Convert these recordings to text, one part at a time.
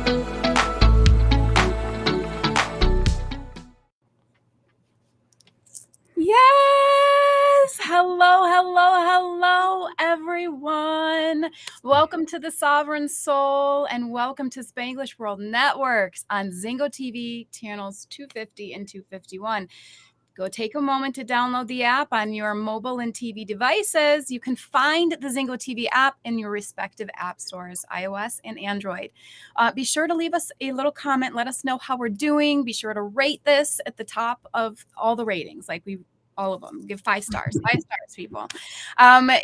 Yes! Hello, everyone. Welcome to the Sovereign Soul and welcome to Spanglish World Networks on Zingo TV channels 250 and 251. Go take a moment to download the app on your mobile and TV devices. You can find the Zingo TV app in your respective app stores, iOS and Android. Be sure to leave us a little comment. Let us know how we're doing. Be sure to rate this at the top of all the ratings, all of them. Give 5 stars. 5 stars, people.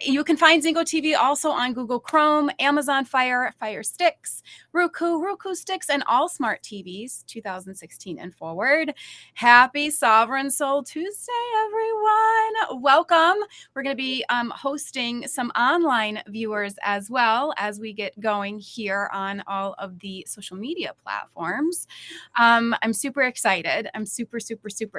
You can find Zingo TV also on Google Chrome, Amazon Fire Sticks, Roku Sticks, and all smart TVs 2016 and forward. Happy Sovereign Soul Tuesday, everyone. Welcome. We're going to be hosting some online viewers as well as we get going here on all of the social media platforms. I'm super excited. I'm super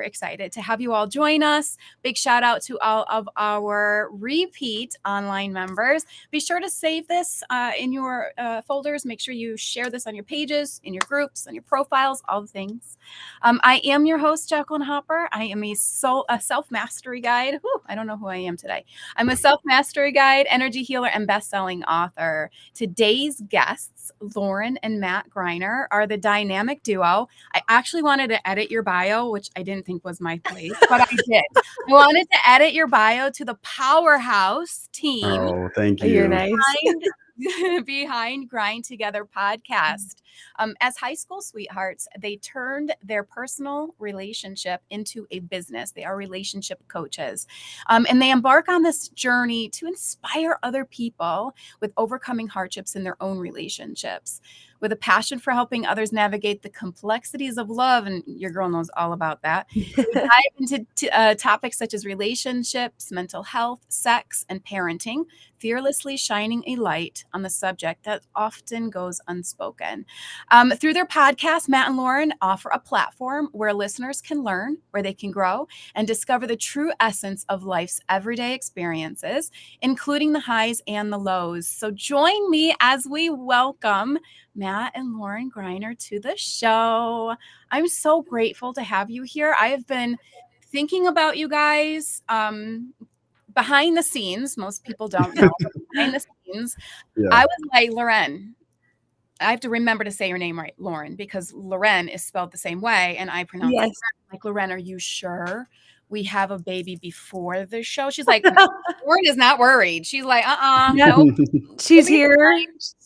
excited to have you all join us. Big shout out to all of our repeat online members. Be sure to save this in your folders. Make sure you share this on your pages, in your groups, on your profiles, all the things. I am your host, Jacqueline Hopper. I am a self-mastery guide. Whew, I don't know who I am today. I'm a self-mastery guide, energy healer, and best-selling author. Today's guests, Lauren and Matt Griner, are the dynamic duo. I actually wanted to edit your bio, which I didn't think was my place, but I did. I wanted to edit your bio to the powerhouse team. Oh, thank you. You're nice. Behind Grind Together podcast. As high school sweethearts, they turned their personal relationship into a business. They are relationship coaches. And they embark on this journey to inspire other people with overcoming hardships in their own relationships. With a passion for helping others navigate the complexities of love, and your girl knows all about that. We dive into topics such as relationships, mental health, sex, and parenting, fearlessly shining a light on the subject that often goes unspoken. Through their podcast, Matt and Lauren offer a platform where listeners can learn, where they can grow, and discover the true essence of life's everyday experiences, including the highs and the lows. So join me as we welcome Matt and Lauren Griner to the show. I'm so grateful to have you here. I have been thinking about you guys behind the scenes. Most people don't know, but behind the scenes. Yeah. I was like, Lauren, I have to remember to say your name right, Lauren, because Lauren is spelled the same way, and I pronounce it like Lauren. Are you sure we have a baby before the show? She's like, Lauren is not worried. She's like, nope. She's here.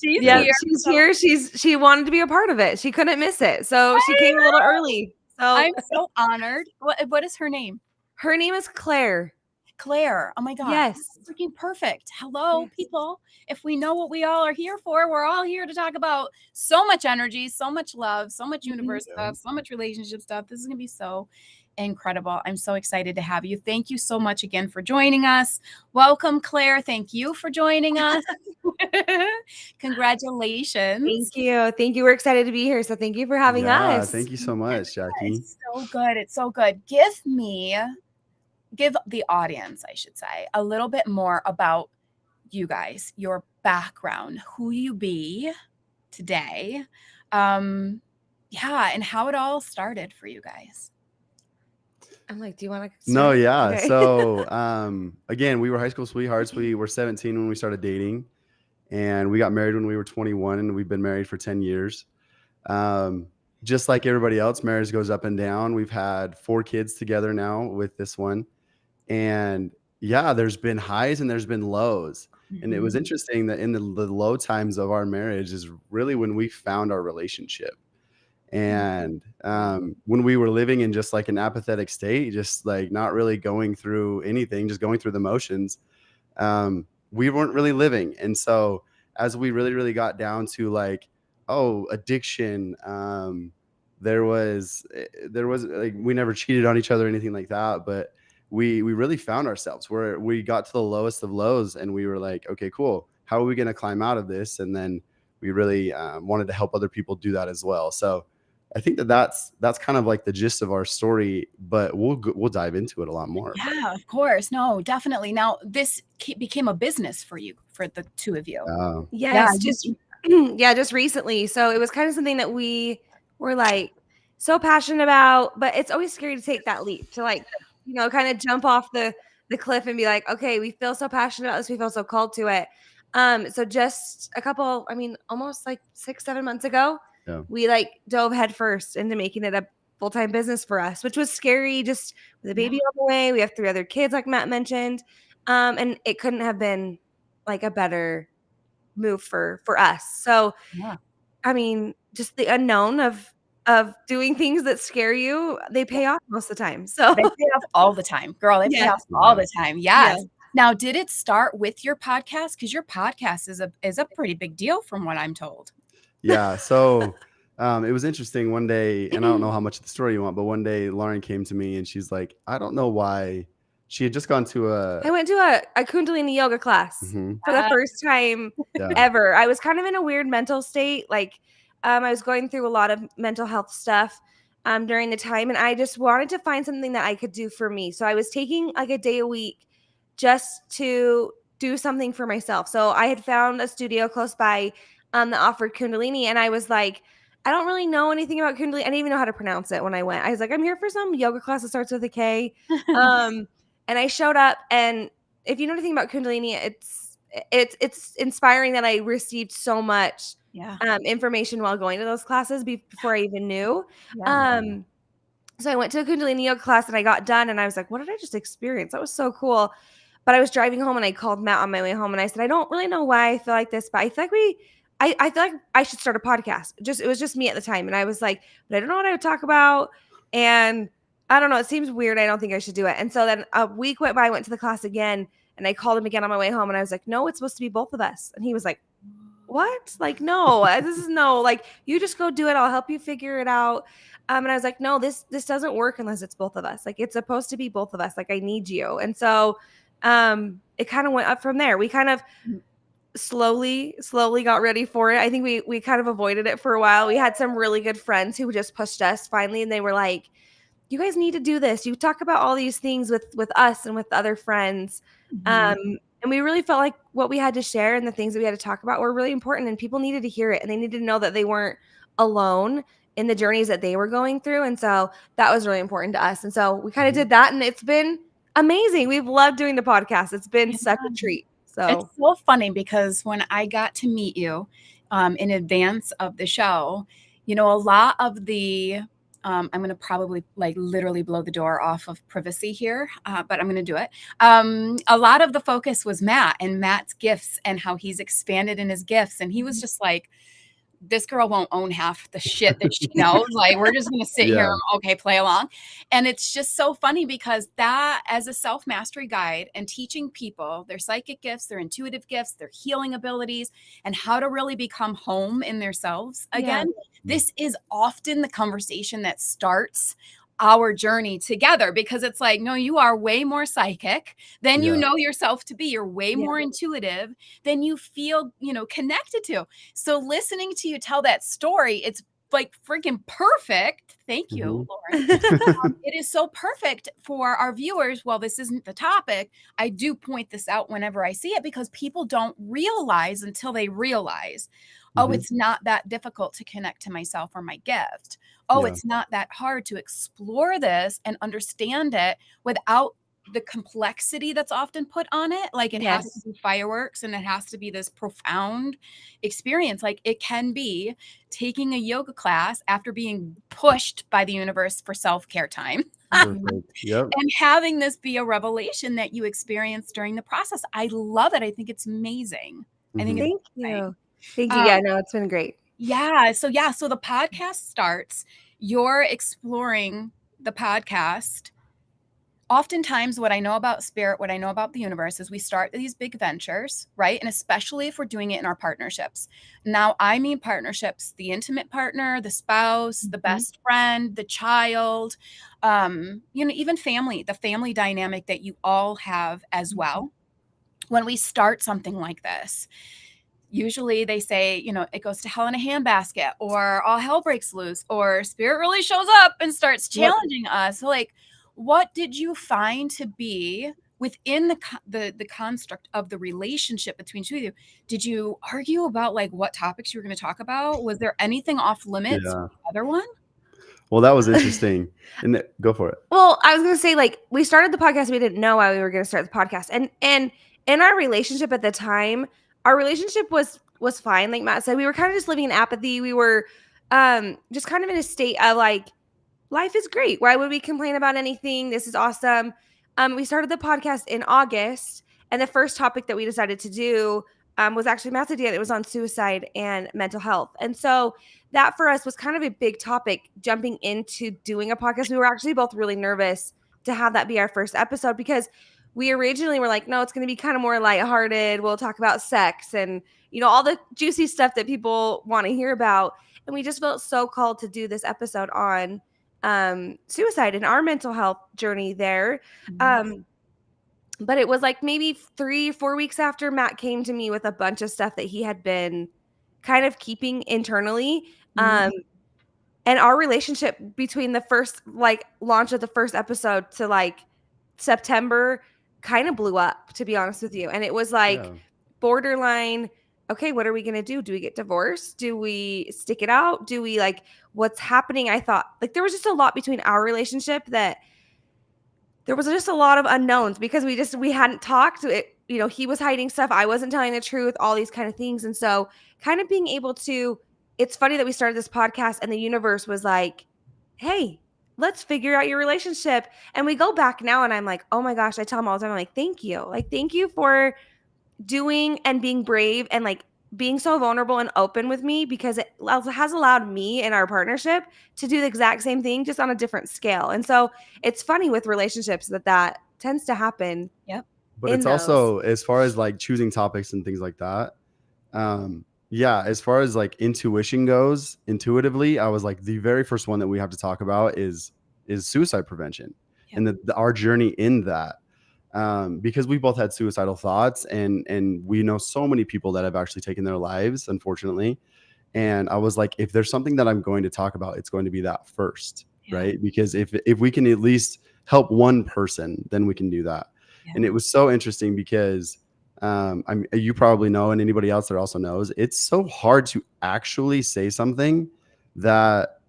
She's here. She's here. She wanted to be a part of it. She couldn't miss it, so she came a little early. So I'm so honored. What is her name? Her name is Claire. Claire. Oh my God. Yes. Freaking perfect. Hello, people. If we know what we all are here for, we're all here to talk about so much energy, so much love, so much universe stuff, so much relationship stuff. This is going to be so incredible. I'm so excited to have you. Thank you so much again for joining us. Welcome, Claire. Thank you for joining us. Congratulations. Thank you. Thank you. We're excited to be here. So thank you for having us. Thank you so much, Jackie. It's so good. It's so good. Give the audience, I should say, a little bit more about you guys, your background, who you be today, and how it all started for you guys. I'm like, do you want to start? No, yeah. Okay. So, again, we were high school sweethearts. We were 17 when we started dating, and we got married when we were 21, and we've been married for 10 years. Just like everybody else, marriage goes up and down. We've had 4 kids together now with this one. And yeah, there's been highs and there's been lows. Mm-hmm. And it was interesting that in the low times of our marriage is really when we found our relationship. And when we were living in just like an apathetic state, just like not really going through anything, just going through the motions, we weren't really living. And so as we really got down to like, addiction, there was like, we never cheated on each other or anything like that, but we really found ourselves where we got to the lowest of lows, and we were like, okay, cool. How are we going to climb out of this? And then we really wanted to help other people do that as well. So I think that's kind of like the gist of our story, but we'll dive into it a lot more. Yeah, of course. No, definitely. Now this became a business for you, for the two of you. Yes. Yeah, just recently. So it was kind of something that we were like so passionate about, but it's always scary to take that leap to like, kind of jump off the cliff and be like, okay, we feel so passionate about this, we feel so called to it. So just almost like 6-7 months ago, Yeah. we like dove headfirst into making it a full-time business for us, which was scary just with a baby on the way. We have 3 other kids, like Matt mentioned. And it couldn't have been like a better move for us. So, Yeah. I mean, just the unknown of doing things that scare you, they pay off most of the time. So, They pay off all the time, girl. They pay yes. off all the time. Yeah. Yes. Now, did it start with your podcast? Because your podcast is a pretty big deal, from what I'm told. Yeah. So it was interesting one day, and I don't know how much of the story you want, but one day Lauren came to me and she's like, I don't know why. She had just gone to I went to a Kundalini yoga class Mhm. for the first time Yeah. ever. I was kind of in a weird mental state. Like, I was going through a lot of mental health stuff during the time, and I just wanted to find something that I could do for me. So I was taking like a day a week just to do something for myself. So I had found a studio close by that offered Kundalini, and I was like, I don't really know anything about Kundalini. I didn't even know how to pronounce it when I went. I was like, I'm here for some yoga class that starts with a K. And I showed up, and if you know anything about Kundalini, it's inspiring that I received so much Yeah. information while going to those classes before I even knew. Yeah. So I went to a Kundalini yoga class and I got done, and I was like, what did I just experience? That was so cool. But I was driving home and I called Matt on my way home and I said, I don't really know why I feel like this, but I feel like I feel like I should start a podcast. It was just me at the time. And I was like, but I don't know what I would talk about. And I don't know. It seems weird. I don't think I should do it. And so then a week went by, I went to the class again and I called him again on my way home and I was like, no, it's supposed to be both of us. And he was like, what? Like, no, this is no, like, you just go do it. I'll help you figure it out. And I was like, no, this doesn't work unless it's both of us. Like, it's supposed to be both of us. Like, I need you. And so it kind of went up from there. We kind of slowly got ready for it. I think we kind of avoided it for a while. We had some really good friends who just pushed us finally, and they were like, you guys need to do this. You talk about all these things with us and with other friends. And we really felt like what we had to share and the things that we had to talk about were really important, and people needed to hear it, and they needed to know that they weren't alone in the journeys that they were going through. And so that was really important to us. And so we kind of did that, and it's been amazing. We've loved doing the podcast. It's been such a treat. So it's so funny because when I got to meet you in advance of the show, a lot of the I'm going to probably like literally blow the door off of privacy here, but I'm going to do it. A lot of the focus was Matt and Matt's gifts and how he's expanded in his gifts. And he was just like, this girl won't own half the shit that she knows. Like, we're just going to sit here and, okay, play along. And it's just so funny because that, as a self-mastery guide and teaching people their psychic gifts, their intuitive gifts, their healing abilities, and how to really become home in themselves again, this is often the conversation that starts our journey together, because it's like, no, you are way more psychic than you know yourself to be. You're way more intuitive than you feel, connected to. So listening to you tell that story, it's like freaking perfect. Thank you, Lauren. It is so perfect for our viewers. While this isn't the topic, I do point this out whenever I see it, because people don't realize until they realize, oh, it's not that difficult to connect to myself or my gift. Oh, it's not that hard to explore this and understand it without the complexity that's often put on it. Like, it has to be fireworks and it has to be this profound experience. Like, it can be taking a yoga class after being pushed by the universe for self-care time. Perfect. Yep. And having this be a revelation that you experience during the process. I love it. I think it's amazing. I think Thank you. Thank you. Yeah, no, it's been great. Yeah. So the podcast starts. You're exploring the podcast. Oftentimes, what I know about spirit, what I know about the universe, is we start these big ventures, right? And especially if we're doing it in our partnerships. Now, I mean partnerships, the intimate partner, the spouse, the best friend, the child, even family, the family dynamic that you all have as well. When we start something like this, usually they say, it goes to hell in a handbasket, or all hell breaks loose, or spirit really shows up and starts challenging us. So, like, what did you find to be within the construct of the relationship between two of you, did you argue about like what topics you were going to talk about? Was there anything off limits Yeah. with the other one? Well, that was interesting. And go for it. Well, I was gonna say, like, we started the podcast. We didn't know why we were gonna start the podcast, and in our relationship at the time, our relationship was fine. Like Matt said, we were kind of just living in apathy. We were just kind of in a state of like, life is great. Why would we complain about anything? This is awesome. We started the podcast in August, and the first topic that we decided to do was actually Matt's idea. It was on suicide and mental health, and so that for us was kind of a big topic. Jumping into doing a podcast, we were actually both really nervous to have that be our first episode because we originally were like, no, it's going to be kind of more lighthearted. We'll talk about sex and all the juicy stuff that people want to hear about, and we just felt so called to do this episode on suicide and our mental health journey there. But it was like maybe 3-4 weeks after Matt came to me with a bunch of stuff that he had been kind of keeping internally. And our relationship between the first like launch of the first episode to like September kind of blew up, to be honest with you. And it was like borderline, okay, what are we going to do? Do we get divorced? Do we stick it out? Do we like, what's happening? I thought like there was just a lot between our relationship that there was just a lot of unknowns because we hadn't talked. He was hiding stuff. I wasn't telling the truth, all these kind of things. And so kind of being able to, it's funny that we started this podcast and the universe was like, hey, let's figure out your relationship. And we go back now and I'm like, oh my gosh, I tell him all the time, I'm like, thank you. Like, thank you for doing and being brave and like being so vulnerable and open with me, because it has allowed me in our partnership to do the exact same thing, just on a different scale. And so it's funny with relationships that tends to happen. Yep. But it's also, as far as like choosing topics and things like that. As far as like intuition goes, intuitively, I was like, the very first one that we have to talk about is suicide prevention and our journey in that. Because we both had suicidal thoughts and we know so many people that have actually taken their lives, unfortunately. And I was like, if there's something that I'm going to talk about, it's going to be that first, right? Because if we can at least help one person, then we can do that. And it was so interesting because you probably know, and anybody else that also knows, it's so hard to actually say something that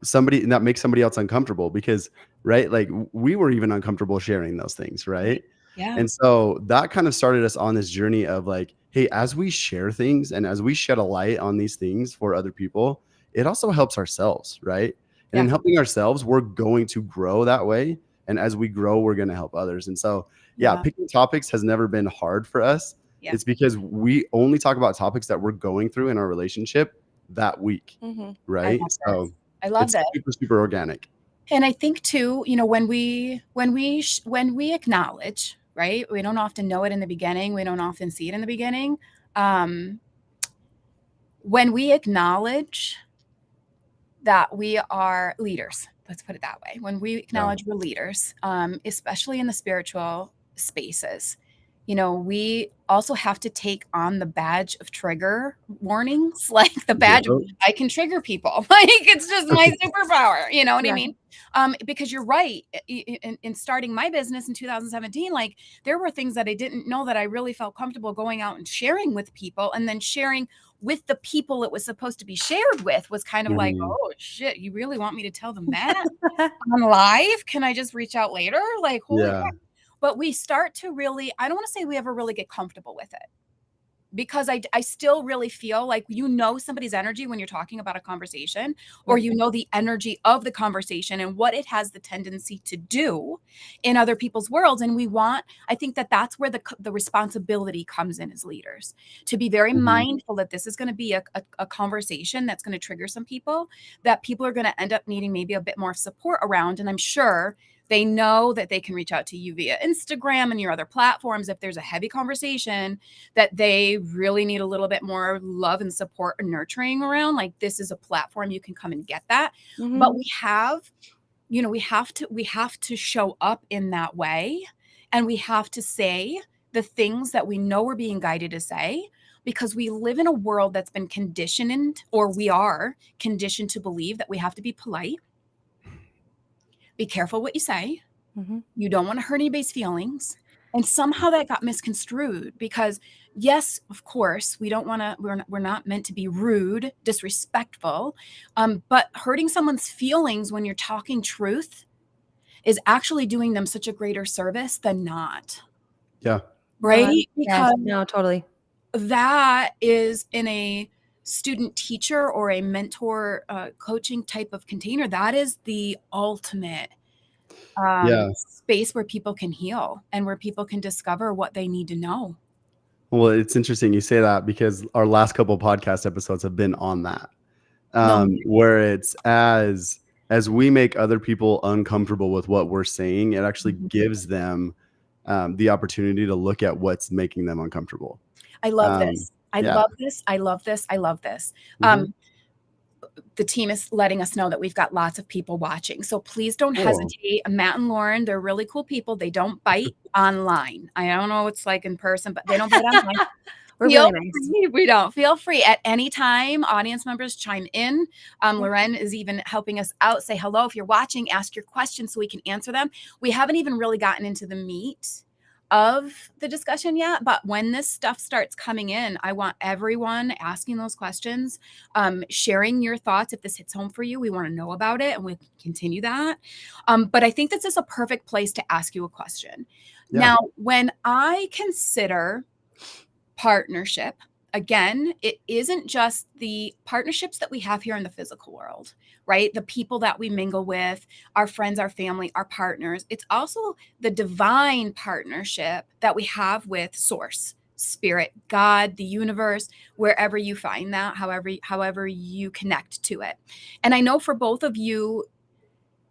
makes somebody else uncomfortable, because right, like we were even uncomfortable sharing those things, right? And so that kind of started us on this journey of like, hey, as we share things and as we shed a light on these things for other people, it also helps ourselves, right? And in helping ourselves, we're going to grow that way, and as we grow, we're going to help others. And so picking topics has never been hard for us. It's because we only talk about topics that we're going through in our relationship that week, right? I love that. Super, super organic. And I think too, when we acknowledge, right? We don't often know it in the beginning. We don't often see it in the beginning. When we acknowledge that we are leaders, let's put it that way. When we acknowledge we're leaders, especially in the spiritual spaces, we also have to take on the badge of trigger warnings, like the badge of, I can trigger people. Like it's just my superpower. You know what I mean? Because you're right. In starting my business in 2017, like there were things that I didn't know that I really felt comfortable going out and sharing with people, and then sharing with the people it was supposed to be shared with was kind of like, oh shit, you really want me to tell them that on live? Can I just reach out later? Like, holy crap. But we start to really, I don't want to say we ever really get comfortable with it, because I still really feel like somebody's energy when you're talking about a conversation, or the energy of the conversation and what it has the tendency to do in other people's worlds. And I think that's where the responsibility comes in as leaders, to be very mindful that this is going to be a conversation that's going to trigger some people, that people are going to end up needing maybe a bit more support around. And I'm sure they know that they can reach out to you via Instagram and your other platforms if there's a heavy conversation that they really need a little bit more love and support and nurturing around. Like, this is a platform you can come and get that. But we have to show up in that way, and we have to say the things that we know we're being guided to say, because we live in a world that's been conditioned, or we are conditioned to believe that we have to be polite. Be careful what you say. You don't want to hurt anybody's feelings. And somehow that got misconstrued because, yes, of course, we're not meant to be rude, disrespectful, but hurting someone's feelings when you're talking truth is actually doing them such a greater service than not. Yeah. Right? Yes, Because no, totally. that is in a student teacher or a mentor coaching type of container. That is the ultimate Yeah. space where people can heal and where people can discover what they need to know. Well, it's interesting you say that because our last couple podcast episodes have been on that. No. Where it's as we make other people uncomfortable with what we're saying, it actually Mhm. gives them the opportunity to look at what's making them uncomfortable. I love this. I yeah. love this. I love this. I love this. Mhm. The team is letting us know that we've got lots of people watching. So please don't Cool. hesitate. Matt and Lauren, they're really cool people. They don't bite online. I don't know what it's like in person, but they don't bite online. We're Feel really nice. free. We don't. Feel free at any time. Audience members chime in. Lauren is even helping us out. Say hello. If you're watching, ask your questions so we can answer them. We haven't even really gotten into the meat of the discussion yet, but when this stuff starts coming in, I want everyone asking those questions, sharing your thoughts. If this hits home for you, we want to know about it and we can continue that. But I think this is a perfect place to ask you a question. Yeah. Now, when I consider partnership, again, it isn't just the partnerships that we have here in the physical world, right? The people that we mingle with, our friends, our family, our partners. It's also the divine partnership that we have with source, spirit, God, the universe, wherever you find that, however you connect to it. And I know for both of you,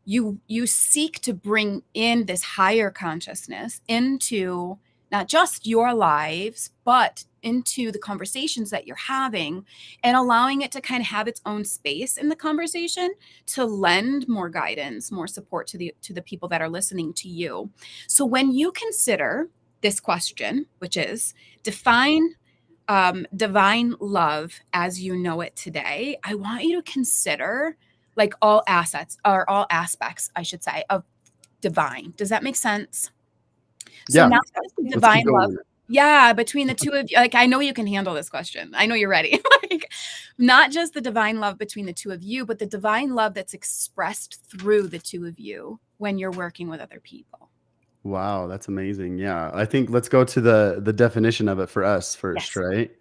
you seek to bring in this higher consciousness into not just your lives, but into the conversations that you're having and allowing it to kind of have its own space in the conversation to lend more guidance, more support to the people that are listening to you. So when you consider this question, which is define divine love as you know it today, I want you to consider like all assets or all aspects, I should say, of divine. Does that make sense? So Yeah. now the Let's divine keep going love. with it. Yeah, between the two of you, like I know you can handle this question. I know you're ready. Like not just the divine love between the two of you, but the divine love that's expressed through the two of you when you're working with other people. Wow, that's amazing. Yeah. I think let's go to the definition of it for us first, Yes. right?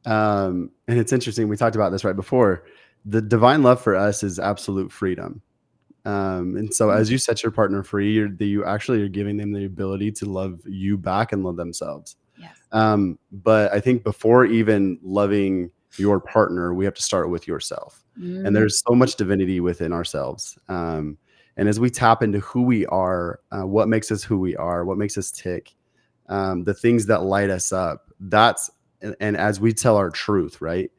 And it's interesting. We talked about this right before. The divine love for us is absolute freedom. And so as you set your partner free, you actually are giving them the ability to love you back and love themselves. Yes. But I think before even loving your partner, we have to start with yourself. And there's so much divinity within ourselves. And as we tap into who we are, what makes us who we are, what makes us tick, the things that light us up, and as we tell our truth, right?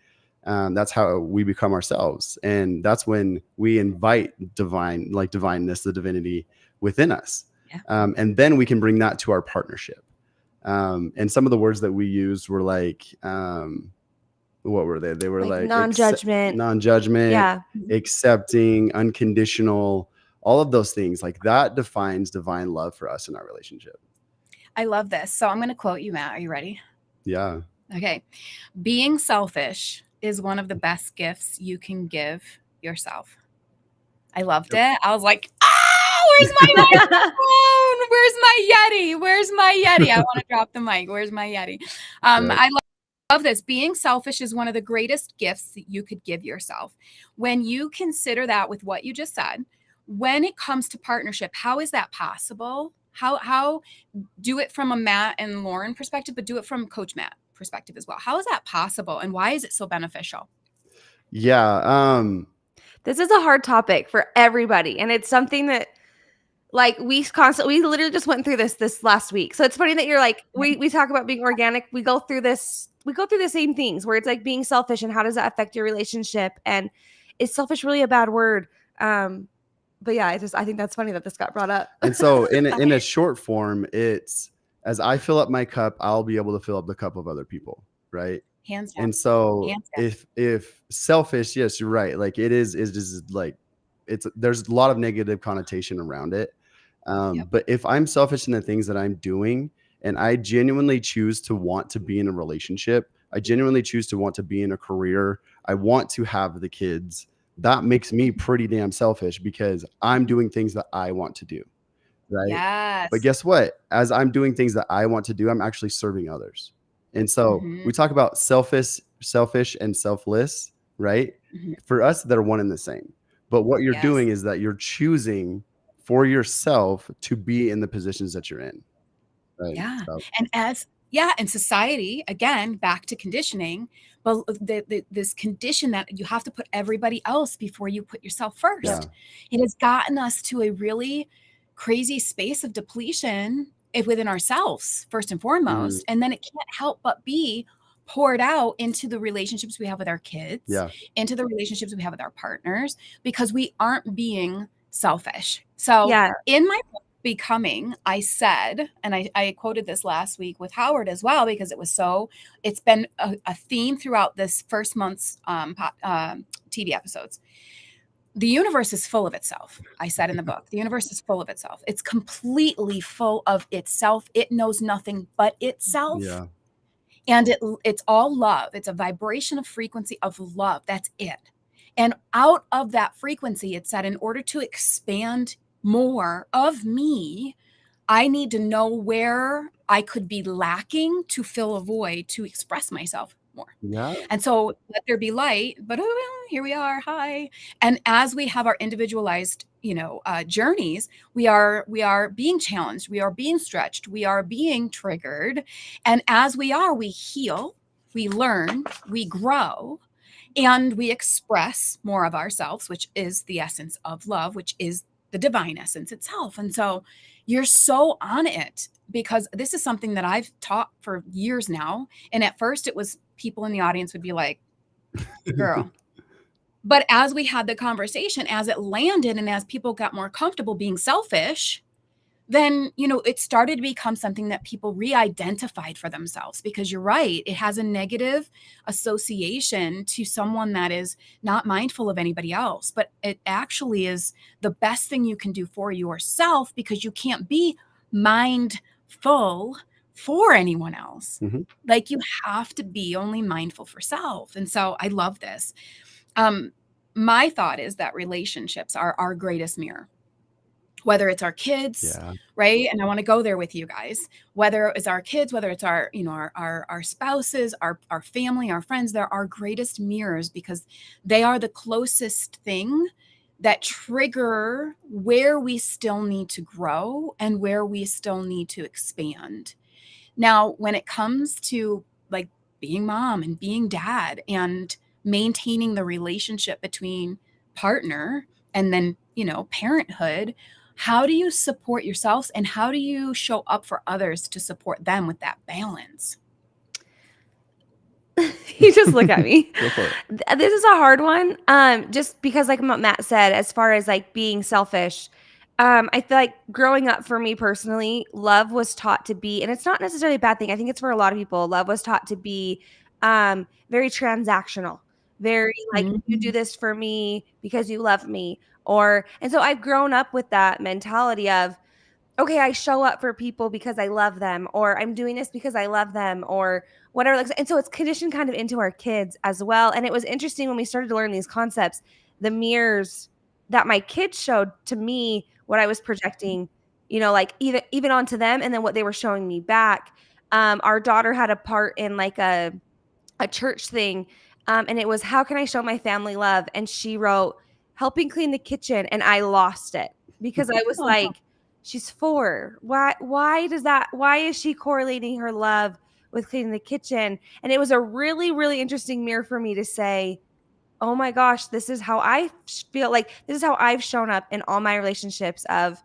That's how we become ourselves. And that's when we invite divineness, the divinity within us. Yeah. And then we can bring that to our partnership. And some of the words that we used were like, what were they? They were like non-judgment. Non-judgment, accepting, unconditional, all of those things. Like that defines divine love for us in our relationship. I love this. So I'm going to quote you, Matt. Are you ready? Yeah. Okay. Being selfish is one of the best gifts you can give yourself. I loved it. I was like, where's my microphone? Where's my Yeti? Where's my Yeti? I want to drop the mic. Where's my Yeti? I love this. Being selfish is one of the greatest gifts that you could give yourself. When you consider that with what you just said, when it comes to partnership, how is that possible? How do it from a Matt and Lauren perspective, but do it from Coach Matt perspective as well. How is that possible? And why is it so beneficial? Yeah. This is a hard topic for everybody. And it's something that like we literally just went through this last week. So it's funny that you're like, we talk about being organic. We go through the same things where it's like being selfish and how does that affect your relationship? And is selfish really a bad word? But yeah, I think that's funny that this got brought up. And so in a short form, it's as I fill up my cup, I'll be able to fill up the cup of other people. Right. Hands down. And so if selfish, yes, you're right. Like it is like there's a lot of negative connotation around it. But if I'm selfish in the things that I'm doing and I genuinely choose to want to be in a relationship. I genuinely choose to want to be in a career. I want to have the kids. That makes me pretty damn selfish because I'm doing things that I want to do. Right. Yes. But guess what? As I'm doing things that I want to do, I'm actually serving others. And so we talk about selfish, and selfless, right? For us, they're one and the same. But what you're doing is that you're choosing for yourself to be in the positions that you're in. Right. Yeah. So, And society, again, back to conditioning, but this condition that you have to put everybody else before you put yourself first. Yeah. It has gotten us to a really crazy space of depletion within ourselves, first and foremost. And then it can't help but be poured out into the relationships we have with our kids, yeah. into the relationships we have with our partners, because we aren't being selfish. So Yeah. in my Becoming, I said, and I quoted this last week with Howard as well, because it's been a theme throughout this first month's TV episodes. The universe is full of itself. I said in the book, the universe is full of itself. It's completely full of itself. It knows nothing but itself. Yeah. And it's all love. It's a vibration of frequency of love. That's it. And out of that frequency, it said, in order to expand more of me, I need to know where I could be lacking to fill a void, to express myself more. Yeah. And so let there be light, but here we are. Hi. And as we have our individualized, journeys, we are being challenged. We are being stretched. We are being triggered. And as we heal, we learn, we grow, and we express more of ourselves, which is the essence of love, which is the divine essence itself. And so you're so on it, because this is something that I've taught for years now. And at first it was people in the audience would be like, girl. But as we had the conversation, as it landed, and as people got more comfortable being selfish, then, it started to become something that people re-identified for themselves, because you're right. It has a negative association to someone that is not mindful of anybody else, but it actually is the best thing you can do for yourself, because you can't be mindful for anyone else. Like, you have to be only mindful for self. And so I love this. My thought is that relationships are our greatest mirror. Whether it's our kids, right? And I want to go there with you guys. Whether it's our kids, whether it's our, our spouses, our family, our friends, they're our greatest mirrors, because they are the closest thing that trigger where we still need to grow and where we still need to expand. Now, when it comes to like being mom and being dad and maintaining the relationship between partner and then, parenthood, how do you support yourselves, and how do you show up for others to support them with that balance? You just look at me. Go for it. This is a hard one. Just because, like what Matt said, as far as like being selfish, I feel like growing up for me personally, love was taught to be, and it's not necessarily a bad thing. I think it's for a lot of people. Love was taught to be very transactional, very like, you do this for me because you love me. And so I've grown up with that mentality of, okay, I show up for people because I love them, or I'm doing this because I love them, or whatever. And so it's conditioned kind of into our kids as well. And it was interesting when we started to learn these concepts, the mirrors that my kids showed to me, what I was projecting, like even onto them, and then what they were showing me back. Our daughter had a part in like a church thing. And it was, how can I show my family love? And she wrote, helping clean the kitchen. And I lost it, because I was like, she's 4. Why is she correlating her love with cleaning the kitchen? And it was a really, really interesting mirror for me to say, oh my gosh, this is how I feel. Like, this is how I've shown up in all my relationships of,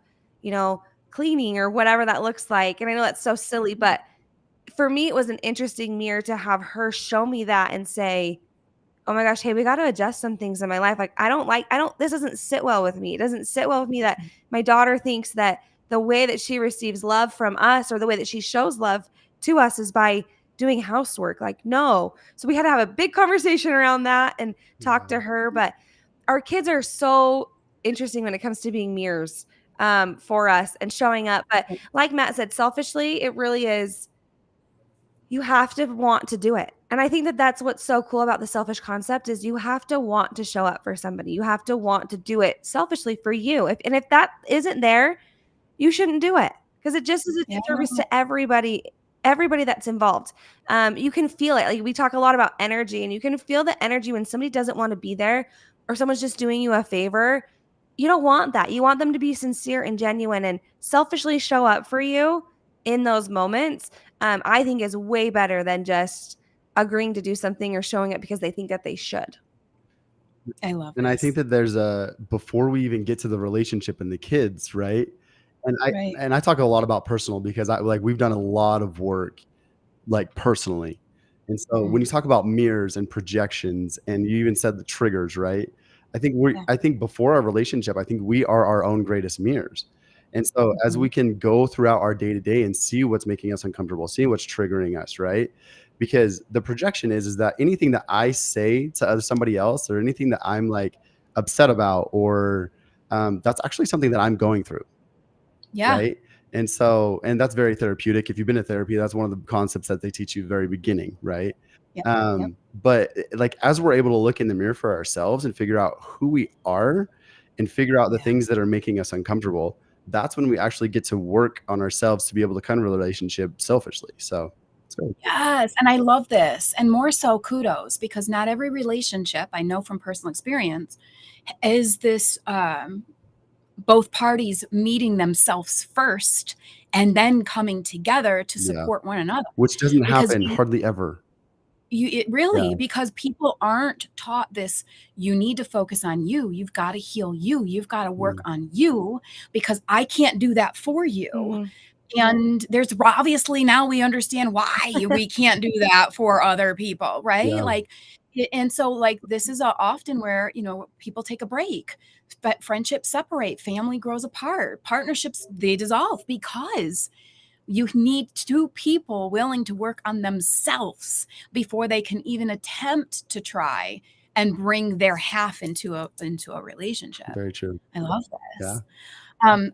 cleaning or whatever that looks like. And I know that's so silly, but for me, it was an interesting mirror to have her show me that and say, oh my gosh, hey, we got to adjust some things in my life. Like, this doesn't sit well with me. It doesn't sit well with me that my daughter thinks that the way that she receives love from us, or the way that she shows love to us, is by doing housework. Like, no. So we had to have a big conversation around that and talk to her. But our kids are so interesting when it comes to being mirrors. for us and showing up. But like Matt said, selfishly, it really is, you have to want to do it. And I think that that's what's so cool about the selfish concept is you have to want to show up for somebody. You have to want to do it selfishly for you. If that isn't there, you shouldn't do it because it just is a disservice to everybody that's involved. You can feel it. Like we talk a lot about energy, and you can feel the energy when somebody doesn't want to be there or someone's just doing you a favor. You don't want that. You want them to be sincere and genuine and selfishly show up for you in those moments. I think is way better than just agreeing to do something or showing up because they think that they should. I love And I think that there's before we even get to the relationship and the kids, right? And I talk a lot about personal because we've done a lot of work like personally. And so when you talk about mirrors and projections, and you even said the triggers, right? I think before our relationship, I think we are our own greatest mirrors. And so as we can go throughout our day to day and see what's making us uncomfortable, see what's triggering us, right? Because the projection is that anything that I say to somebody else or anything that I'm like upset about, or that's actually something that I'm going through. Yeah. Right. And so, and that's very therapeutic. If you've been to therapy, that's one of the concepts that they teach you at the very beginning. Right. Yep. But like, as we're able to look in the mirror for ourselves and figure out who we are and figure out the things that are making us uncomfortable, that's when we actually get to work on ourselves to be able to kind of relationship selfishly. So it's very cool. Yes. And I love this. And more so kudos, because not every relationship, I know from personal experience, is this both parties meeting themselves first and then coming together to support one another. Which doesn't Because happen hardly ever. Because people aren't taught this. You need to focus on you. You've got to heal you. You've got to work on you, because I can't do that for you. And there's obviously, now we understand why we can't do that for other people, right? Like, and so like, this is often where, people take a break, but friendships separate, family grows apart, partnerships, they dissolve, because you need two people willing to work on themselves before they can even attempt to try and bring their half into a relationship. Very true. I love this.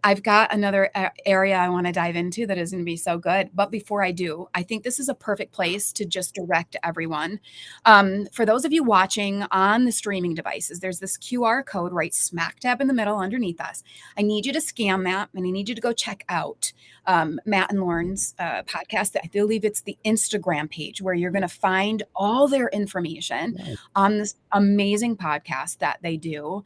I've got another area I want to dive into that is going to be so good. But before I do, I think this is a perfect place to just direct everyone. For those of you watching on the streaming devices, there's this QR code right smack dab in the middle underneath us. I need you to scan that, and I need you to go check out Matt and Lauren's podcast. I believe it's the Instagram page, where you're going to find all their information on this amazing podcast that they do.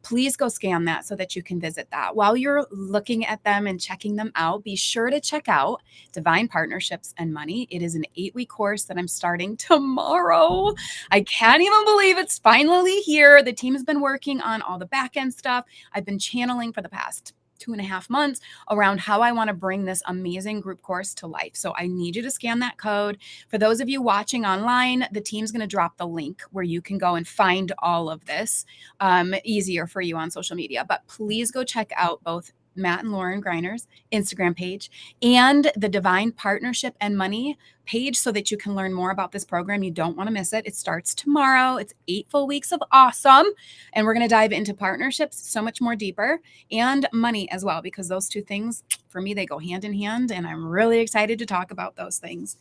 Please go scan that so that you can visit that. While you're looking at them and checking them out, be sure to check out Divine Partnerships and Money. It is an 8-week course that I'm starting tomorrow. I can't even believe it's finally here. The team has been working on all the back end stuff. I've been channeling for the past 2.5 months around how I want to bring this amazing group course to life. So I need you to scan that code. For those of you watching online, the team's going to drop the link where you can go and find all of this easier for you on social media. But please go check out both Matt and Lauren Griner's Instagram page and the Divine Partnership and Money page, so that you can learn more about this program. You don't want to miss it. It starts tomorrow. It's 8 full weeks of awesome. And we're going to dive into partnerships so much more deeper, and money as well, because those two things, for me, they go hand in hand. And I'm really excited to talk about those things.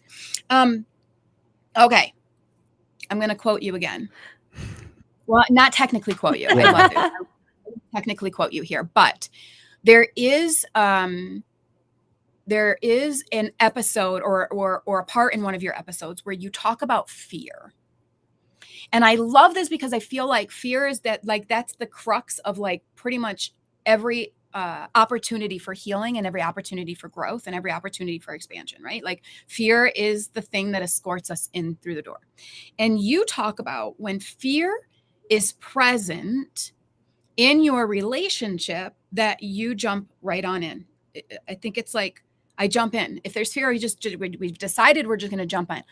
Okay. I'm going to quote you again. Well, not technically quote you. I love it. Technically quote you here, but there is an episode or a part in one of your episodes where you talk about fear. And I love this because I feel like fear is that's the crux of like pretty much every opportunity for healing and every opportunity for growth and every opportunity for expansion, right? Like fear is the thing that escorts us in through the door. And you talk about when fear is present in your relationship, that you jump right on in. I think it's like, I jump in. If there's fear, we've decided we're just going to jump in.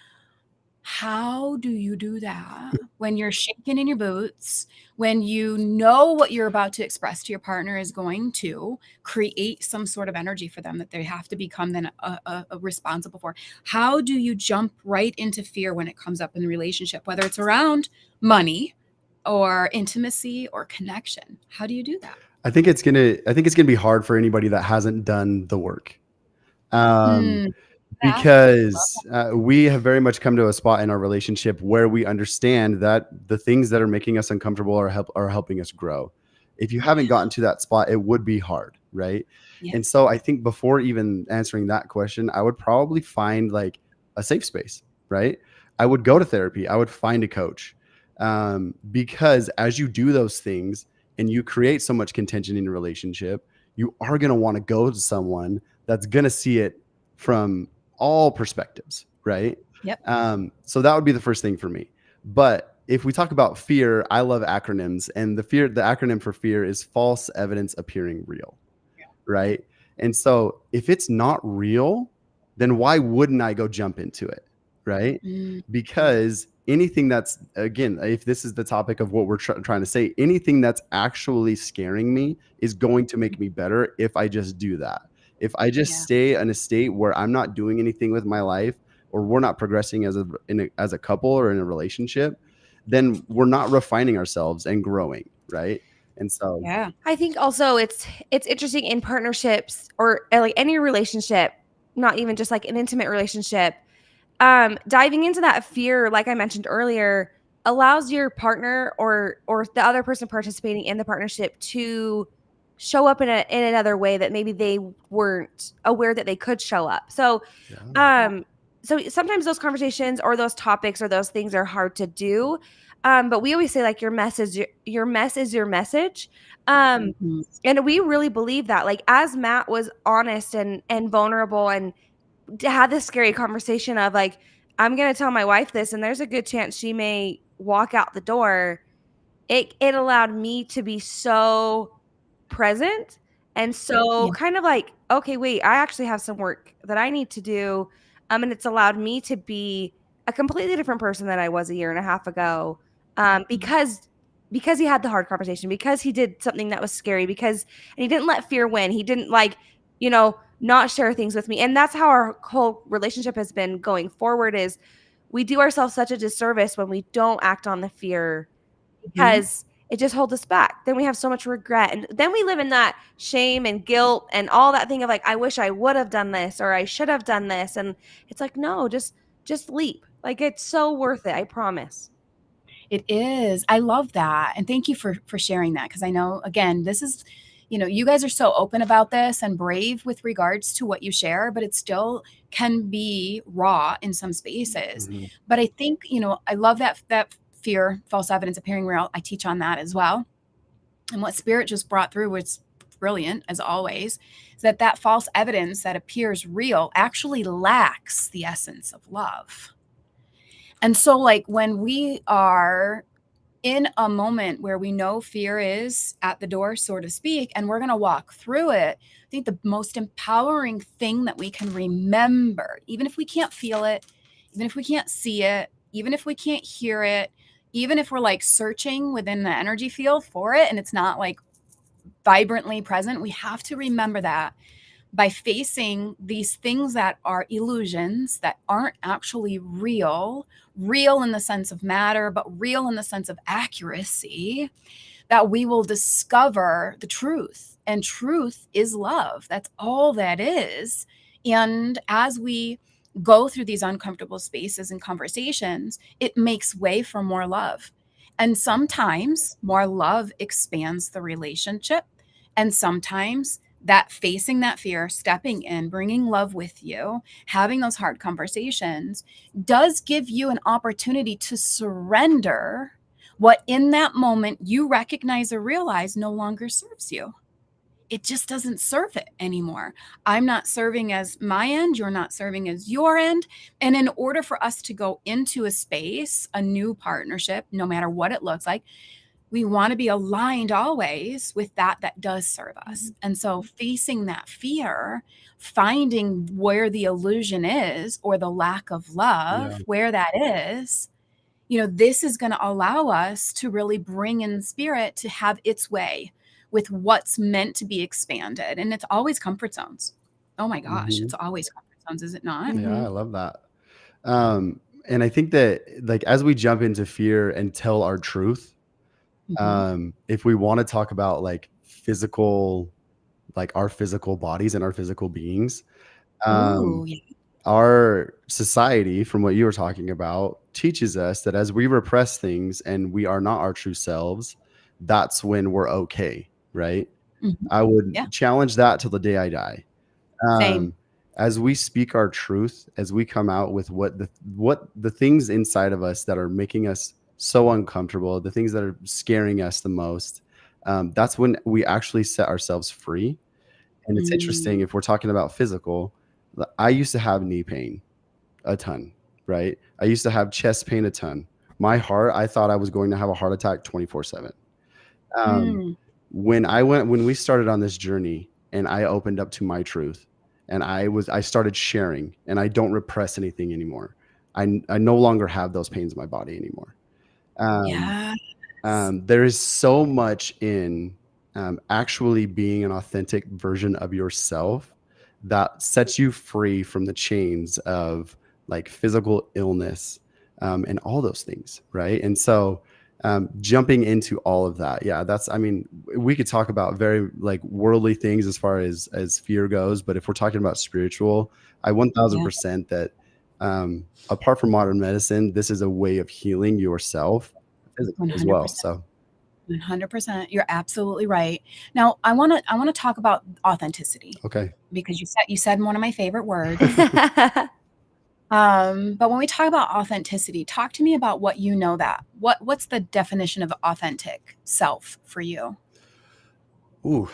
How do you do that when you're shaking in your boots, when you know what you're about to express to your partner is going to create some sort of energy for them that they have to become then responsible for? How do you jump right into fear when it comes up in the relationship, whether it's around money or intimacy or connection? How do you do that? I think it's gonna be hard for anybody that hasn't done the work. Um, Hmm. because we have very much come to a spot in our relationship where we understand that the things that are making us uncomfortable are helping us grow. If you haven't gotten to that spot, it would be hard, right? Yeah. And so I think before even answering that question, I would probably find like a safe space, right? I would go to therapy. I would find a coach, because as you do those things and you create so much contention in your relationship, you are going to want to go to someone that's going to see it from all perspectives, right? Yep. So that would be the first thing for me. But if we talk about fear, I love acronyms, and the acronym for fear is false evidence appearing real, right? And so if it's not real, then why wouldn't I go jump into it, right? Mm. Because anything that's, again, if this is the topic of what we're trying to say, anything that's actually scaring me is going to make me better if I just do that. If I just Yeah. stay in a state where I'm not doing anything with my life, or we're not progressing as a couple or in a relationship, then we're not refining ourselves and growing, right? And so, Yeah. I think also it's interesting in partnerships or like any relationship, not even just like an intimate relationship. Diving into that fear, like I mentioned earlier, allows your partner or the other person participating in the partnership to show up in another way that maybe they weren't aware that they could show up. So yeah. so sometimes those conversations or those topics or those things are hard to do. But we always say like your mess is your mess is your message. Mhm. And we really believe that. Like as Matt was honest and vulnerable and had this scary conversation of like, I'm gonna tell my wife this, and there's a good chance she may walk out the door. It allowed me to be so present and so Yeah. kind of like, okay, wait, I actually have some work that I need to do. And it's allowed me to be a completely different person than I was a year and a half ago. Because he had the hard conversation, because he did something that was scary, because and he didn't let fear win. He didn't like, not share things with me. And that's how our whole relationship has been going forward is we do ourselves such a disservice when we don't act on the fear Mhm. because it just holds us back. Then we have so much regret. And then we live in that shame and guilt and all that thing of like, I wish I would have done this or I should have done this. And it's like, no, just leap. Like it's so worth it. I promise. It is. I love that. And thank you for sharing that because I know again, this is you guys are so open about this and brave with regards to what you share, but it still can be raw in some spaces. Mhm. But I think, I love that fear, false evidence appearing real. I teach on that as well. And what Spirit just brought through was brilliant as always, is that false evidence that appears real actually lacks the essence of love. And so like when we are in a moment where we know fear is at the door, so to speak, and we're going to walk through it, I think the most empowering thing that we can remember, even if we can't feel it, even if we can't see it, even if we can't hear it, even if we're like searching within the energy field for it and it's not like vibrantly present, we have to remember that by facing these things that are illusions that aren't actually real in the sense of matter, but real in the sense of accuracy, that we will discover the truth. And truth is love. That's all that is. And as we go through these uncomfortable spaces and conversations, it makes way for more love. And sometimes more love expands the relationship. And sometimes that facing that fear, stepping in, bringing love with you, having those hard conversations does give you an opportunity to surrender what in that moment you recognize or realize no longer serves you. It just doesn't serve it anymore. I'm not serving as my end. You're not serving as your end. And in order for us to go into a space, a new partnership, no matter what it looks like, we want to be aligned always with that does serve us. And so facing that fear, finding where the illusion is or the lack of Yeah. love, where that is, this is going to allow us to really bring in spirit to have its way with what's meant to be expanded. And it's always comfort zones. Oh my gosh, Mhm. it's always comfort zones, is it not? Yeah, I Mhm. love that. And I think that like as we jump into fear and tell our truth, If we want to talk about like physical, like our physical bodies and our physical beings, Ooh, um, yeah. our society, from what you were talking about, teaches us that as we repress things and we are not our true selves, that's when we're okay, right? Mhm. I would Yeah, challenge that till the day I die. same. Um, as we speak our truth, as we come out with what the things inside of us that are making us so uncomfortable, the things that are scaring us the most, that's when we actually set ourselves free. And it's interesting, Mm, if we're talking about physical, I used to have knee pain a ton, right? I used to have chest pain a ton. My heart, I thought I was going to have a heart attack 24/7. Um, mm, when we started on this journey and I opened up to my truth and I started sharing and I don't repress anything anymore. I no longer have those pains in my body anymore. Um, yes. there is so much in actually being an authentic version of yourself that sets you free from the chains of like physical illness, and all those things, right? And so, jumping into all of that, yeah, I mean, we could talk about very like worldly things as far as fear goes, but if we're talking about spiritual, I Yeah, 1000% that, apart from modern medicine, this is a way of healing yourself physically as well. 100%. So 100%. You're absolutely right. Now, I wanna talk about authenticity okay. because you said one of my favorite words. But when we talk about authenticity, talk to me about what you know that. What's the definition of authentic self for you? Ooh,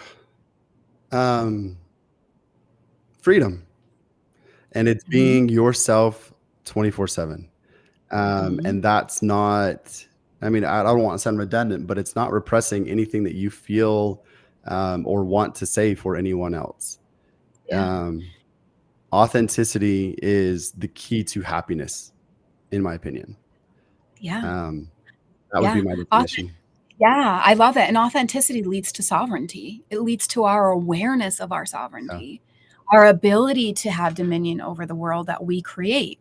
um, freedom, and it's Mhm, being yourself 24/7. mhm. And that's not, I mean, I don't want to sound redundant, but it's not repressing anything that you feel, or want to say for anyone else. Yeah, Um, authenticity is the key to happiness, in my opinion. yeah, Um, that would be yeah. my Auth definition. Yeah, I love it, and authenticity leads to sovereignty. It leads to our awareness of our Yeah. sovereignty, our ability to have dominion over the world that we create.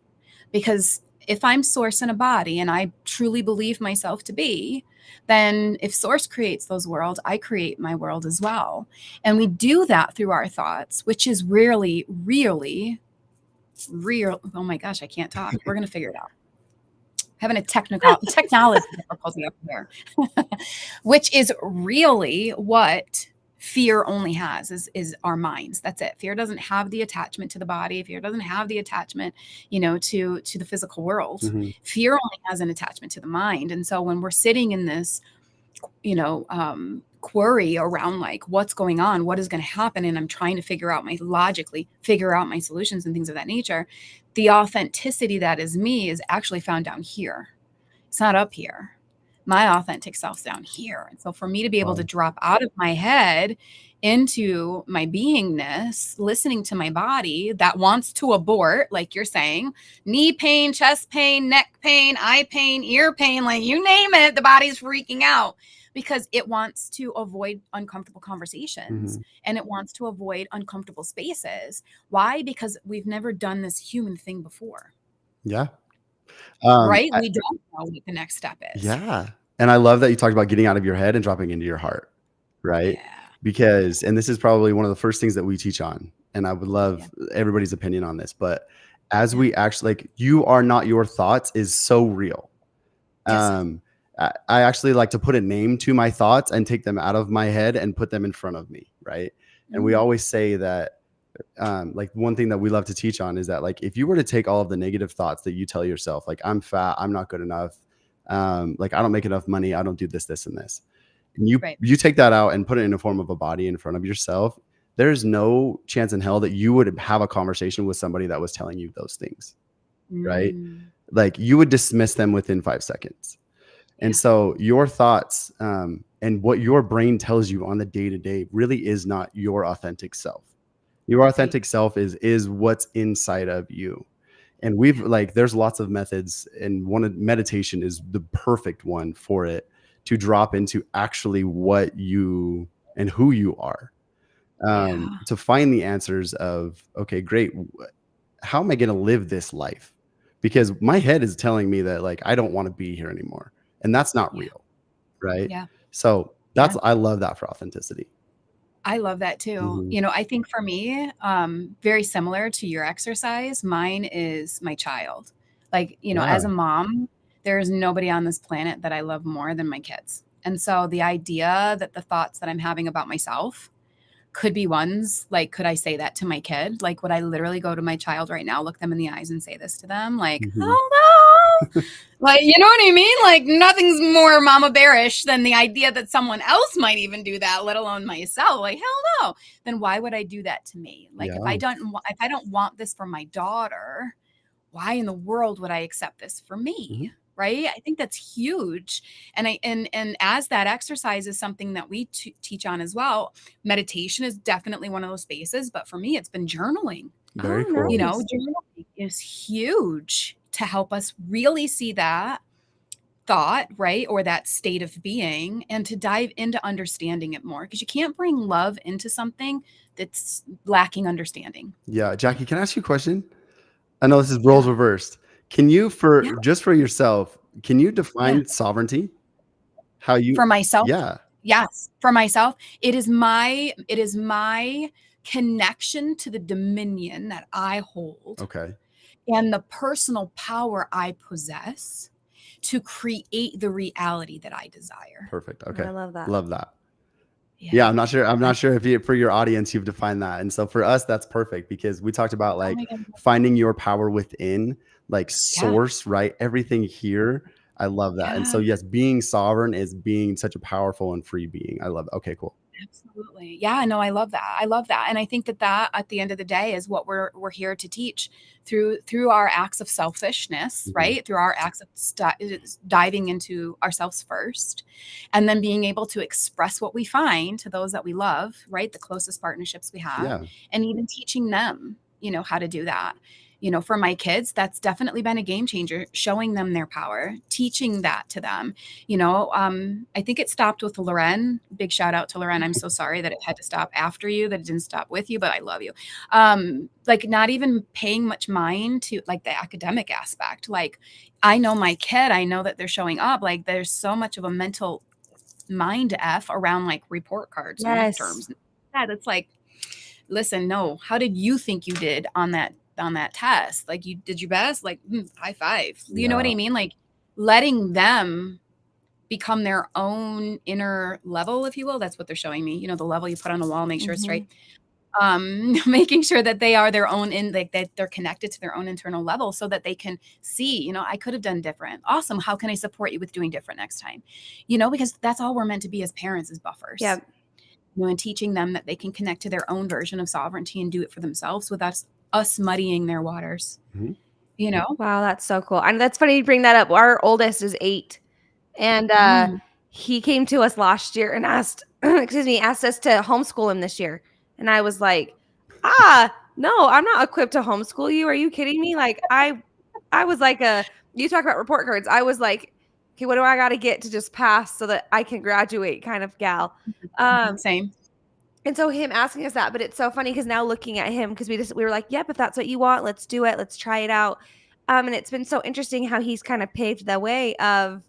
Because if I'm source in a body and I truly believe myself to be, then if source creates those worlds, I create my world as well. And we do that through our thoughts, which is really, really real. Oh my gosh, I can't talk. We're gonna figure it out. Having a technical technology difficulty up there. Which is really what fear only has is our minds. That's it. Fear doesn't have the attachment to the body. Fear doesn't have the attachment, to the physical world. Mhm. Fear only has an attachment to the mind. And so when we're sitting in this, query around like what's going on, what is going to happen, and I'm trying to logically figure out my solutions and things of that nature, the authenticity that is me is actually found down here. It's not up here. My authentic self's down here. And so for me to be able to Wow. drop out of my head into my beingness, listening to my body that wants to abort, like you're saying, knee pain, chest pain, neck pain, eye pain, ear pain, like you name it, the body's freaking out because it wants to avoid uncomfortable conversations Mhm. and it wants to avoid uncomfortable spaces. Why? Because we've never done this human thing before. Yeah. Right? I We don't know what the next step is. Yeah, and I love that you talked about getting out of your head and dropping into your heart, right? Yeah. Because and this is probably one of the first things that we teach on, and I would Yeah. love everybody's opinion on this, but as Yeah. we actually like, "You are not your thoughts" is so real. Yes. Um, I actually like to put a name to my thoughts and take them out of my head and put them in front of me, right? And we Mm. always say that, like one thing that we love to teach on is that like if you were to take all of the negative thoughts that you tell yourself, like I'm fat, I'm not good enough, like I don't make enough money, I don't do this and this, and you Right. you take that out and put it in the form of a body in front of yourself, there's no chance in hell that you would have a conversation with somebody that was telling you those things, right? Mm. Like you would dismiss them within 5 seconds. And Yeah. so your thoughts, and what your brain tells you on the day to day really is not your authentic self. Your Right. authentic self is what's inside of you. And we've Yeah. like there's lots of methods, and one of meditation is the perfect one for it, to drop into actually what you and who you are. Yeah. To find the answers of, okay, great, how am I going to live this life? Because my head is telling me that like I don't want to be here anymore, and that's not Yeah. real, right? Yeah. So I love that for authenticity. I love that too. Mhm. I think for me, very similar to your exercise, mine is my child. Like, as Yeah. a mom, there is nobody on this planet that I love more than my kids. And so the idea that the thoughts that I'm having about myself could be ones like, could I say that to my kid? Like, would I literally go to my child right now, look them in the eyes and say this to them? Like, Mhm. hello. Like, you know what I mean? Like, nothing's more mama bearish than the idea that someone else might even do that, let alone myself. Like, hell no. Then why would I do that to me? Like, if I Yeah. don't want this for my daughter, why in the world would I accept this for me? Mhm. Right? I think that's huge. And as that exercise is something that we teach on as well, meditation is definitely one of those spaces, but for me it's been journaling. Very Oh, cool. nice. Journaling is huge to help us really see that thought, right? Or that state of being, and to dive into understanding it more, because you can't bring love into something that's lacking understanding. Yeah. Jackie, can I ask you a question? I know this is Yeah. roles reversed. Can you, Yeah. just for yourself, can you Yeah. define sovereignty? How For you, myself, yeah. yes, for myself, it is my connection to the dominion that I hold Okay. and the personal power I possess to create the reality that I desire. Perfect. I Okay. love that. Love that. Yeah. Yeah, I'm not sure if you, for your audience, you've defined that. And so for us, that's perfect, because we talked about Oh like my God. finding your power within, like Yeah. source, right? Everything here. I love that. And so, Yeah. yes, being sovereign is being such a powerful and free being. I love it. Okay, cool. Absolutely. Yeah, no, I love that. I love that. And I think that at the end of the day is what we're here to teach through our acts of selfishness, Mhm. right? Through our acts of diving into ourselves first, and then being able to express what we find to those that we love, right? The closest partnerships we have, Yeah. and even teaching them, how to do that. For my kids, that's definitely been a game changer, showing them their power, teaching that to them. I think it stopped with Lauren. Big shout out to Lauren. I'm so sorry that it had to stop after you, that it didn't stop with you, but I love you. Like, not even paying much mind to like the academic aspect. Like, I know my kid, I know that they're showing up. Like, there's so much of a mental mind F around like report cards and Yes. midterms. Yeah, that's like, listen, no, how did you think you did on that test? Like, you did your best, like, high five. You know what Yeah. I mean? Like, letting them become their own inner level, if you will. That's what they're showing me. The level you put on the wall, make sure it's straight. Making sure that they are their own like that they're connected to their own internal level, so that they can see, I could have done different. Awesome. How can I support you with doing different next time? Because that's all we're meant to be as parents, as buffers. Yeah. And teaching them that they can connect to their own version of sovereignty and do it for themselves without us muddying their waters. Mhm. Wow, that's so cool. And that's funny you bring that up. Our oldest is 8. And he came to us last year and asked, asked us to homeschool him this year. And I was like, no, I'm not equipped to homeschool you. Are you kidding me? Like, I was like, you talk about report cards. I was like, okay, what do I got to get to just pass so that I can graduate kind of gal. Same. And so him asking us that, but it's so funny because now looking at him, because we were like, yep, if that's what you want, let's do it. Let's try it out. And it's been so interesting how he's kind of paved the way of,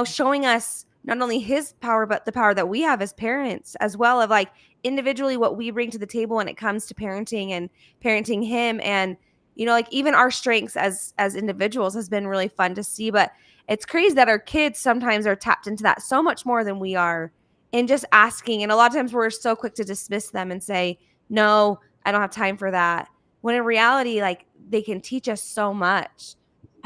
showing us not only his power, but the power that we have as parents as well, of like individually what we bring to the table when it comes to parenting and parenting him. And, like even our strengths as individuals has been really fun to see. But it's crazy that our kids sometimes are tapped into that so much more than we are, and just asking. And a lot of times we're so quick to dismiss them and say, no, I don't have time for that. When in reality, like they can teach us so much.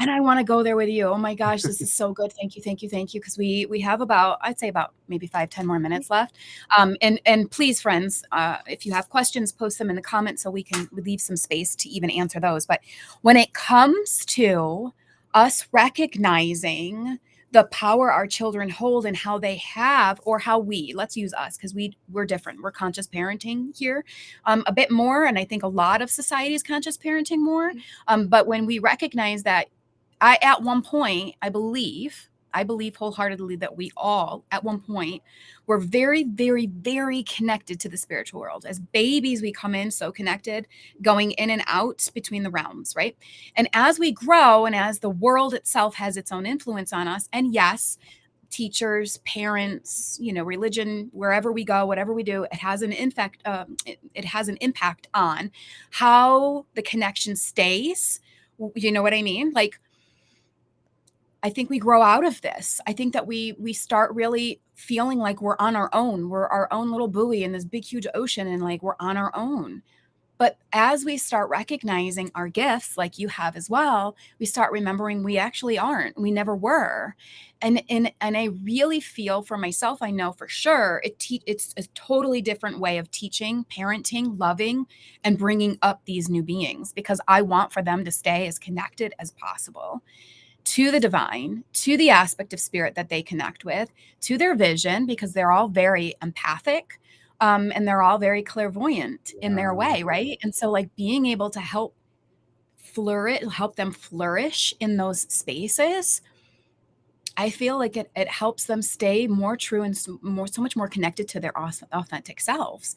And I want to go there with you. Oh my gosh, this is so good. Thank you, thank you, thank you. Because we have I'd say about maybe 5-10 more minutes left. And please, friends, if you have questions, post them in the comments so we can leave some space to even answer those. But when it comes to us recognizing the power our children hold and how they have, or how let's use us, because we're different. We're conscious parenting here a bit more. And I think a lot of society is conscious parenting more. But when we recognize that, at one point, I believe wholeheartedly that we all, at one point, were very, very, very connected to the spiritual world. As babies, we come in so connected, going in and out between the realms, right? And as we grow, and as the world itself has its own influence on us, and yes, teachers, parents, religion, wherever we go, whatever we do, it has an impact. It has an impact on how the connection stays. You know what I mean? Like, I think we grow out of this. I think that we start really feeling like we're on our own. We're our own little buoy in this big, huge ocean, and like we're on our own. But as we start recognizing our gifts, like you have as well, we start remembering we actually aren't. We never were. And I really feel for myself, I know for sure, it's a totally different way of teaching, parenting, loving, and bringing up these new beings, because I want for them to stay as connected as possible to the divine, to the aspect of spirit that they connect with, to their vision, because they're all very empathic. And they're all very clairvoyant in their way, right? And so, like, being able to help them flourish in those spaces, I feel like it helps them stay more true and so much more connected to their authentic selves.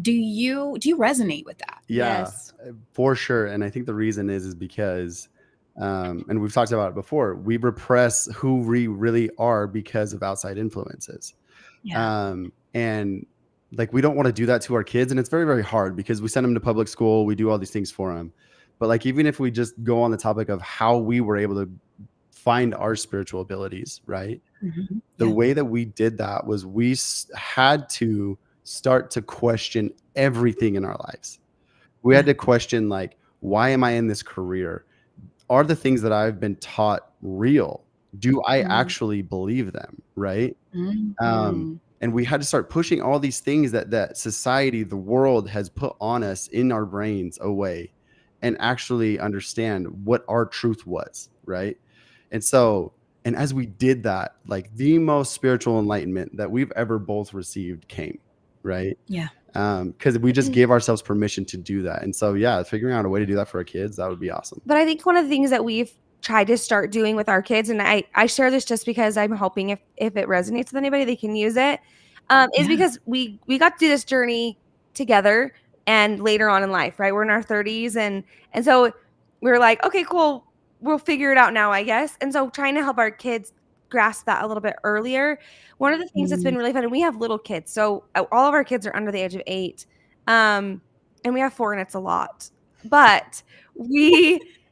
Do you resonate with that? Yeah, Yes. for sure. And I think the reason is because, and we've talked about it before, we repress who we really are because of outside influences. Yeah. And like, we don't want to do that to our kids. And it's very, very hard because we send them to public school. We do all these things for them. But like, even if we just go on the topic of how we were able to find our spiritual abilities, right? Mhm. The Yeah. way that we did that was we had to start to question everything in our lives. We had Yeah. to question, like, why am I in this career? Are the things that I've been taught real? Do I actually believe them? Right. Mhm. And we had to start pushing all these things that society, the world has put on us in our brains away, and actually understand what our truth was. Right. And so, and as we did that, like, the most spiritual enlightenment that we've ever both received came. Right. Yeah. Because we just gave ourselves permission to do that. And so, yeah, figuring out a way to do that for our kids, that would be awesome. But I think one of the things that we've tried to start doing with our kids, and I share this just because I'm hoping if it resonates with anybody, they can use it, is Yeah. because we got to do this journey together, and later on in life, right? We're in our 30s, and so we were like, okay, cool, we'll figure it out now, I guess. And so trying to help our kids grasp that a little bit earlier. One of the things that's been really fun, and we have little kids, so all of our kids are under the age of 8, and we have 4, and it's a lot, but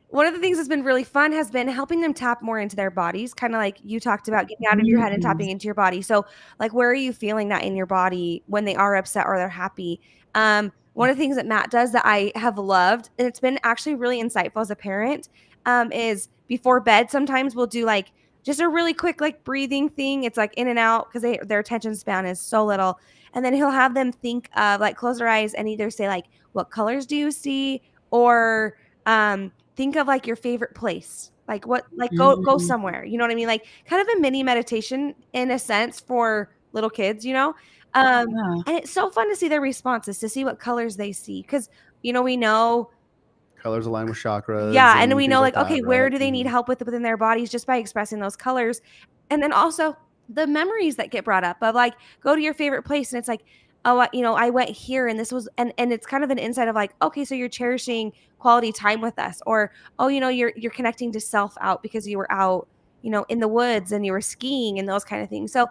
one of the things that's been really fun has been helping them tap more into their bodies, kinda like you talked about getting out of your head and tapping into your body. So, like, where are you feeling that in your body when they are upset or they're happy? One of the things that Matt does that I have loved, and it's been actually really insightful as a parent, is before bed, sometimes we'll do, like, just a really quick, like, breathing thing. It's, like, in and out because their attention span is so little, and then he'll have them think of, like, close their eyes and either say, like, "What colors do you see?" Or, think of, like, your favorite place. Like, what, like, go Mhm. somewhere, you know what I mean? Like, kind of a mini meditation in a sense for little kids, you know? Yeah. And it's so fun to see their responses, to see what colors they see, 'cause, we know. Colors align with chakras Yeah, and and we things know, like like, that, okay, where right? do they need help within their bodies just by expressing those colors? And then also the memories that get brought up of, like, go to your favorite place, and it's like, "Oh, I went here, and this was," and it's kind of an insight of, like, "Okay, so you're cherishing quality time with us," or, "Oh, you're connecting to self out because you were out, in the woods and you were skiing," and those kind of things. So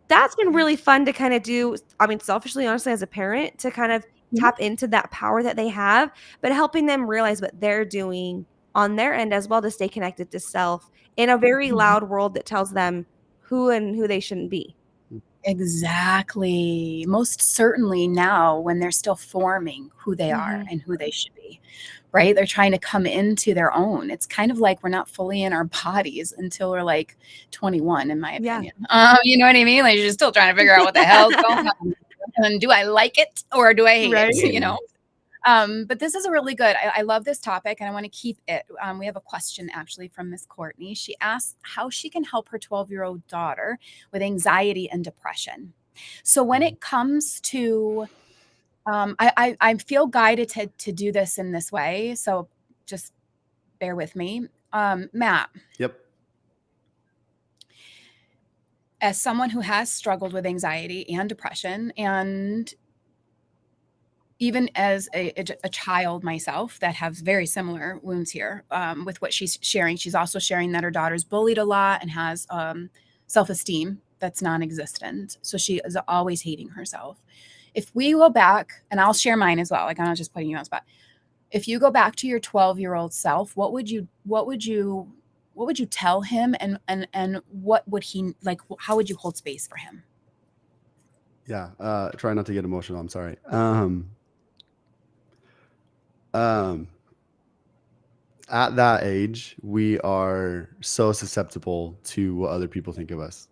that's been really fun to kinda do. I mean, selfishly, honestly, as a parent, to kind of Yeah. tap into that power that they have, but helping them realize what they're doing on their end as well to stay connected to self in a very Mhm. loud world that tells them who they shouldn't be. Exactly. Most certainly now when they're still forming who they are Mhm. and who they should be, right? They're trying to come into their own. It's kind of like we're not fully in our bodies until we're like 21, in my Yeah. opinion. You know what I mean? Like, you're still trying to figure out what the hell's going on. And do I like it or do I hate Right? it? You know? But this is a really good. I love this topic and I want to keep it. We have a question actually from Miss Courtney. She asked how she can help her 12-year-old daughter with anxiety and depression. So when it comes to, I feel guided to do this in this way. So just bear with me. Matt, Yep. as someone who has struggled with anxiety and depression, and even as a child myself that has very similar wounds here with what she's sharing. She's also sharing that her daughter's bullied a lot and has self-esteem that's non-existent. So she is always hating herself. If we go back, and I'll share mine as well, like I'm not just putting you on the spot. If you go back to your 12-year-old self, what would you tell him, and what would he like? How would you hold space for him? Yeah. Try not to get emotional. I'm sorry. At that age, we are so susceptible to what other people think of us.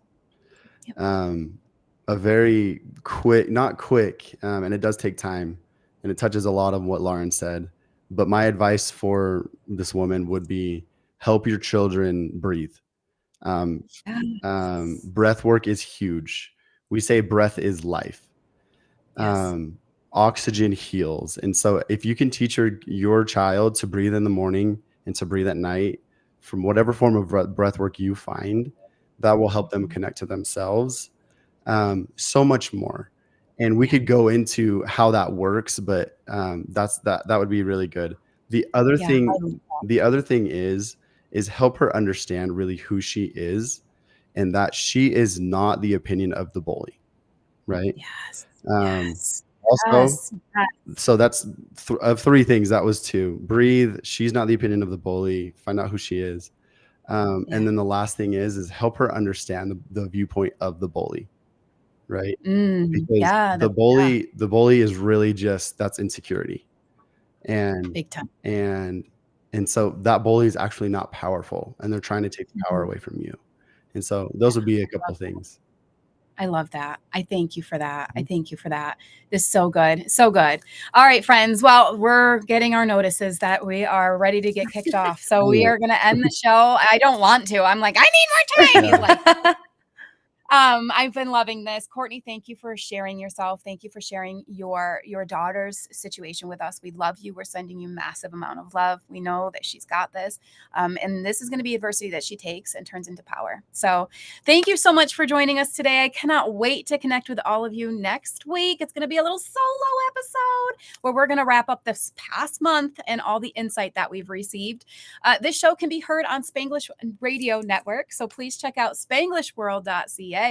Yep. A very quick, not quick, and it does take time, and it touches a lot of what Lauren said. But my advice for this woman would be help your children breathe. Breath work is huge. We say breath is life. Yes. Oxygen heals. And so if you can teach your child to breathe in the morning and to breathe at night from whatever form of breath work you find, that will help them connect to themselves so much more. And we could go into how that works, but that would be really good. The other thing is help her understand really who she is, and that she is not the opinion of the bully, right? Yes. Also, Yes. so that's of three things. That was two. Breathe. She's not the opinion of the bully. Find out who she is. And then the last thing is help her understand the viewpoint of the bully, right? Because the bully is really just, that's insecurity. And big time. And so that bully is actually not powerful, and they're trying to take the power away from you. And so those would be a couple things. I love that. I thank you for that. I thank you for that. This is so good. So good. All right, friends. Well, we're getting our notices that we are ready to get kicked off. So we are going to end the show. I don't want to. I'm like, I need more time. He's like, I've been loving this. Courtney, thank you for sharing yourself. Thank you for sharing your daughter's situation with us. We love you. We're sending you massive amount of love. We know that she's got this. And this is going to be adversity that she takes and turns into power. So thank you so much for joining us today. I cannot wait to connect with all of you next week. It's going to be a little solo episode where we're going to wrap up this past month and all the insight that we've received. This show can be heard on Spanglish Radio Network. So please check out spanglishworld.ca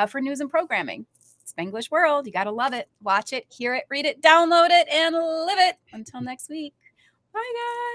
for news and programming. Spanglish World, you got to love it. Watch it, hear it, read it, download it, and live it. Until next week. Bye, guys.